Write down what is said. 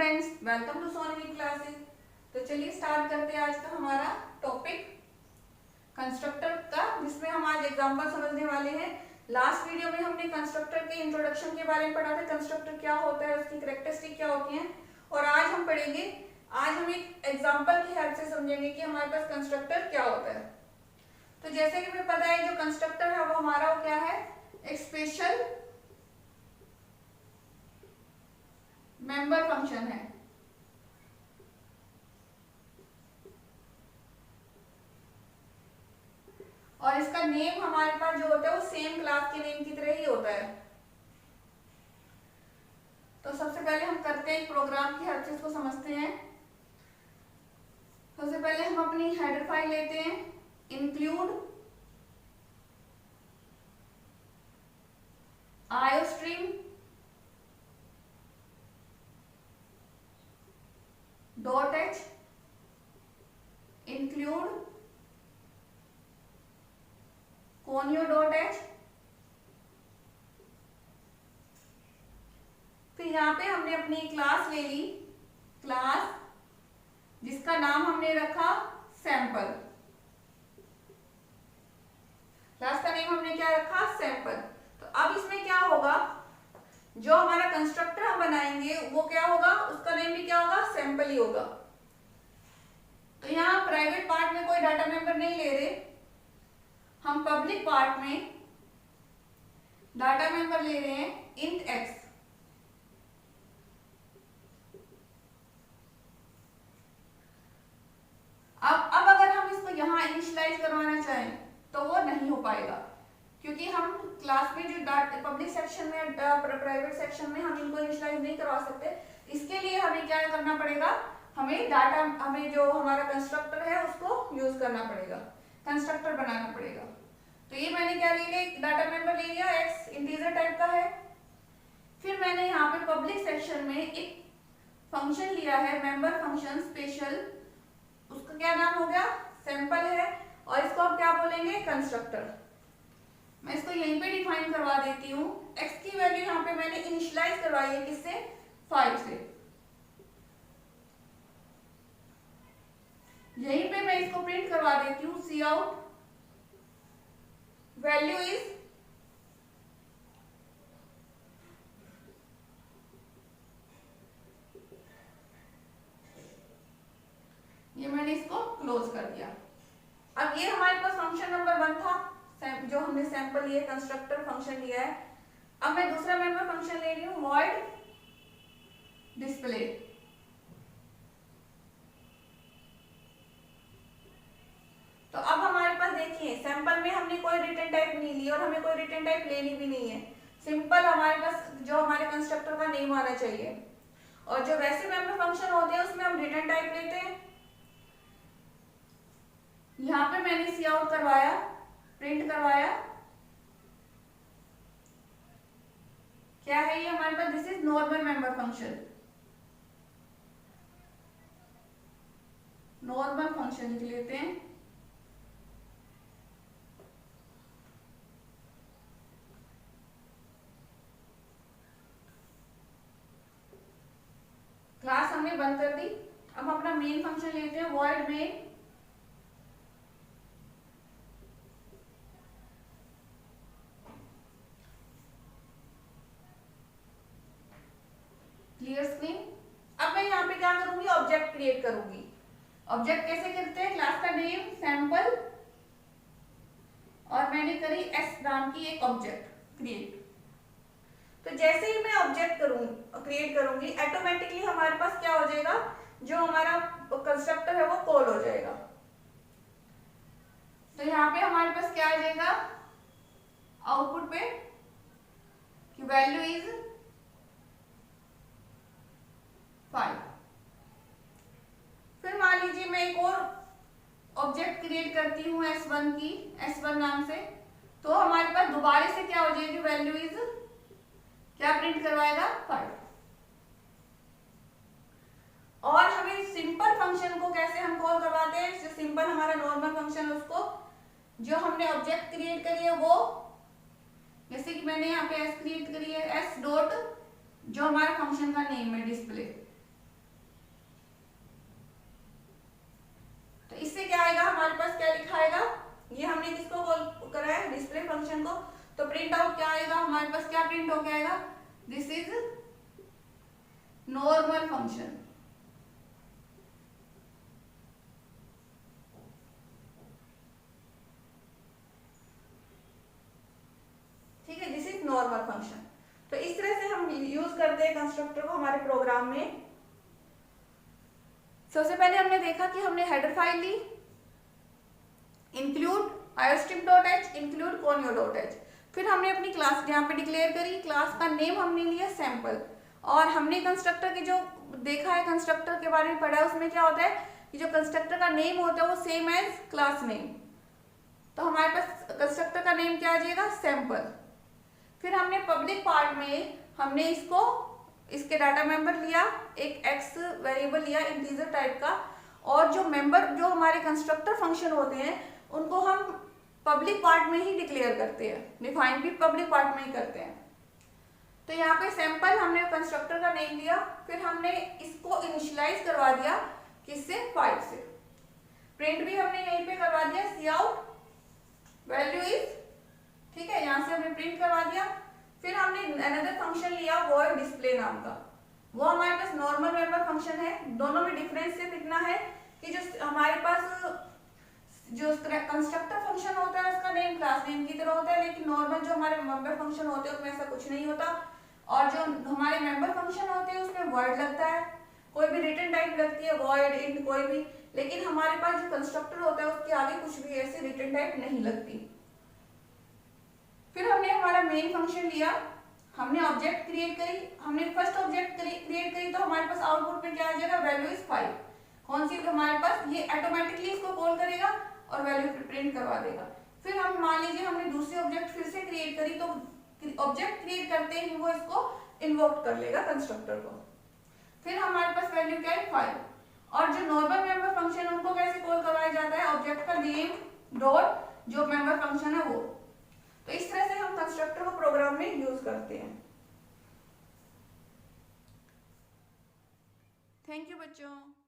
Friends, welcome to Sony classes. तो चलिए start करते हैं आज का हमारा टॉपिक कंस्ट्रक्टर का, जिसमें हम आज एग्जांपल समझने वाले हैं। लास्ट वीडियो में हमने कंस्ट्रक्टर के इंट्रोडक्शन के बारे में पढ़ा था, कंस्ट्रक्टर क्या होता है, उसकी कैरेक्टरिस्टिक क्या होती हैं। और आज हम पढ़ेंगे, आज हम एक एग्जाम्पल की हेल्प से समझेंगे कि हमारे पास कंस्ट्रक्टर क्या होता है। तो जैसे कि हमें पता है जो कंस्ट्रक्टर है वो हमारा क्या है, एक स्पेशल मेंबर फंक्शन है। और इसका नेम हमारे पास जो होता है वो सेम क्लास के नेम की तरह ही होता है। तो सबसे पहले हम करते हैं एक प्रोग्राम की हेल्प से इसको समझते हैं। सबसे पहले हम अपनी हेडर फाइल लेते हैं, include iostream .h, include conio.h। फिर यहाँ पे हमने अपनी क्लास ले ली, क्लास जिसका नाम हमने रखा सैंपल। क्लास का नेम हमने क्या रखा, सैंपल। तो अब इसमें क्या होगा, जो हमारा कंस्ट्रक्टर हम बनाएंगे वो क्या होगा, उसका नेम भी क्या होगा, सैंपल ही होगा। तो यहाँ प्राइवेट पार्ट में कोई डाटा मेंबर नहीं ले रहे, हम पब्लिक पार्ट में डाटा मेंबर ले रहे हैं इंट x। अब अगर हम इसको यहाँ इनिशियलाइज करवाना चाहें तो वो नहीं हो पाएगा, क्योंकि हम क्लास में जो पब्लिक सेक्शन में प्राइवेट सेक्शन में हम इनको इनिशियलाइज नहीं करवा सकते। इसके लिए हमें क्या करना पड़ेगा, हमें जो हमारा कंस्ट्रक्टर है उसको यूज करना पड़ेगा, कंस्ट्रक्टर बनाना पड़ेगा। तो ये मैंने क्या ले लिया, डाटा मेंबर ले लिया, x इंटीजर टाइप का है। फिर मैंने यहाँ पे पब्लिक सेक्शन में एक फंक्शन लिया है, मेंबर फंक्शन स्पेशल, उसका क्या नाम हो गया, सैंपल है। और इसको हम क्या बोलेंगे, कंस्ट्रक्टर। मैं इसको यहीं पे डिफाइन करवा देती हूँ। x की वैल्यू यहाँ पे मैंने इनिशियलाइज करवाई है, किससे, 5 से। यहीं पे मैं इसको प्रिंट करवा देती हूँ, सी आउट वैल्यू इज ये मैंने इसको क्लोज कर दिया। अब ये हमारे पास फंक्शन नंबर 1 था, जो हमने सैंपल लिए, कंस्ट्रक्टर फंक्शन लिया है। अब मैं दूसरा मेंबर फंक्शन ले रही हूँ, वॉइड डिस्प्ले। तो अब हमारे पास देखिए, सैंपल में हमने कोई रिटर्न टाइप नहीं ली और हमें कोई रिटर्न टाइप लेनी भी नहीं है। सिंपल हमारे पास जो हमारे कंस्ट्रक्टर का नेम आना चाहिए। और जो वैसे मेंबर फंक्शन होते हैं उसमें हम रिटर्न टाइप लेते हैं। यहाँ पे मैंने सी आउट करवाया, प्रिंट करवाया, क्या है ये हमारे पास, this is normal member function. Normal function लिख लेते हैं। क्लास हमने बंद कर दी। अब अपना मेन फंक्शन लेते हैं, वॉइड मेन क्लियर स्क्रीन। अब मैं यहाँ पे क्या करूंगी, ऑब्जेक्ट क्रिएट करूंगी। ऑब्जेक्ट कैसे करते हैं, क्लास का नेम सैंपल और मैंने करी s नाम की एक ऑब्जेक्ट क्रिएट। तो जैसे ही मैं ऑब्जेक्ट क्रिएट करूंगी, ऑटोमेटिकली हमारे पास क्या हो जाएगा, जो हमारा कंस्ट्रक्टर है वो कॉल हो जाएगा। तो यहाँ पे हमारे पास क्या आ जाएगा, आउटपुट पे कि वैल्यू इज 5। फिर मान लीजिए मैं एक और ऑब्जेक्ट क्रिएट करती हूँ s1 की, s1 नाम से। तो हमारे पास दोबारा से क्या हो जाएगी, वैल्यू इज क्या प्रिंट करवाएगा, 5। और हमें सिंपल फंक्शन को कैसे हम कॉल करवाते हैं, जो सिंपल हमारा नॉर्मल फंक्शन है उसको, जो हमने ऑब्जेक्ट क्रिएट करी है वो, जैसे कि मैंने यहाँ पे s क्रिएट करी है, s डॉट जो हमारा फंक्शन का नेम है डिस्प्ले, इससे क्या आएगा, हमारे पास क्या लिखा आएगा, ये हमने किसको कॉल करा है, डिस्प्ले फंक्शन को, तो प्रिंट आउट क्या आएगा हमारे पास, क्या प्रिंट होके आएगा, दिस इज नॉर्मल फंक्शन। ठीक है, दिस इज नॉर्मल फंक्शन। तो इस तरह से हम यूज करते हैं कंस्ट्रक्टर को हमारे प्रोग्राम में। सबसे पहले हमने देखा कि हमने हेडर फाइल ली, इंक्लूड iostream.h, इंक्लूड conio.h। फिर हमने अपनी क्लास यहाँ पे डिक्लेयर करी, क्लास का नेम हमने लिया सैंपल, और हमने कंस्ट्रक्टर की जो देखा है, कंस्ट्रक्टर के बारे में पढ़ा है, उसमें क्या होता है कि जो कंस्ट्रक्टर का नेम होता है वो सेम एज क्लास नेम, तो हमारे पास कंस्ट्रक्टर का नेम क्या आ जाएगा, सैंपल। फिर हमने पब्लिक पार्ट में हमने इसके डाटा मेंबर लिया, एक एक्स वेरिएबल लिया इंटीजर टाइप का, और जो मेंबर जो हमारे कंस्ट्रक्टर फंक्शन होते हैं उनको हम पब्लिक पार्ट में ही डिक्लेयर करते हैं, डिफाइन भी पब्लिक पार्ट में ही करते हैं। तो यहाँ पे सैंपल हमने कंस्ट्रक्टर का नेम लिया, फिर हमने इसको इनिशियलाइज करवा दिया किससे, 5 से। प्रिंट भी हमने यहीं पे करवा दिया, सी आउट वैल्यू इज, ठीक है, यहाँ से हमने प्रिंट करवा दिया। फिर हमने अनदर फंक्शन लिया void डिस्प्ले नाम का, वो हमारे पास नॉर्मल मेंबर फंक्शन है। दोनों में डिफरेंस सिर्फ इतना है कि जो हमारे पास जो कंस्ट्रक्टर फंक्शन होता है उसका नेम क्लास नेम की तरह होता है, लेकिन नॉर्मल जो हमारे मेंबर फंक्शन होते हैं उसमें ऐसा कुछ नहीं होता। और जो हमारे मेंबर फंक्शन होते हैं उसमें void लगता है, कोई भी रिटर्न टाइप लगती है, void int कोई भी, लेकिन हमारे पास जो कंस्ट्रक्टर होता है उसके आगे कुछ भी ऐसे रिटर्न टाइप नहीं लगती। फिर हमने हमारा मेन फंक्शन लिया, हमने ऑब्जेक्ट क्रिएट करी, हमने फर्स्ट ऑब्जेक्ट क्रिएट करी, तो हमारे पास आउटपुट में क्या आ जाएगा, वैल्यू इज 5। कौन सी हमारे पास, ये ऑटोमेटिकली इसको कॉल करेगा और वैल्यू प्रिंट करवा देगा। फिर हम मान लीजिए हमने दूसरी ऑब्जेक्ट फिर से क्रिएट करी, तो ऑब्जेक्ट क्रिएट करते ही वो इसको इन्वोक कर लेगा कंस्ट्रक्टर को। फिर हमारे पास वैल्यू क्या है, 5। और जो नॉर्मल मेंबर फंक्शन उनको कैसे कॉल करवाया जाता है, ऑब्जेक्ट का नेम डॉट जो मेंबर फंक्शन है वो। तो इस तरह से हम कंस्ट्रक्टर को प्रोग्राम में यूज करते हैं। थैंक यू बच्चों।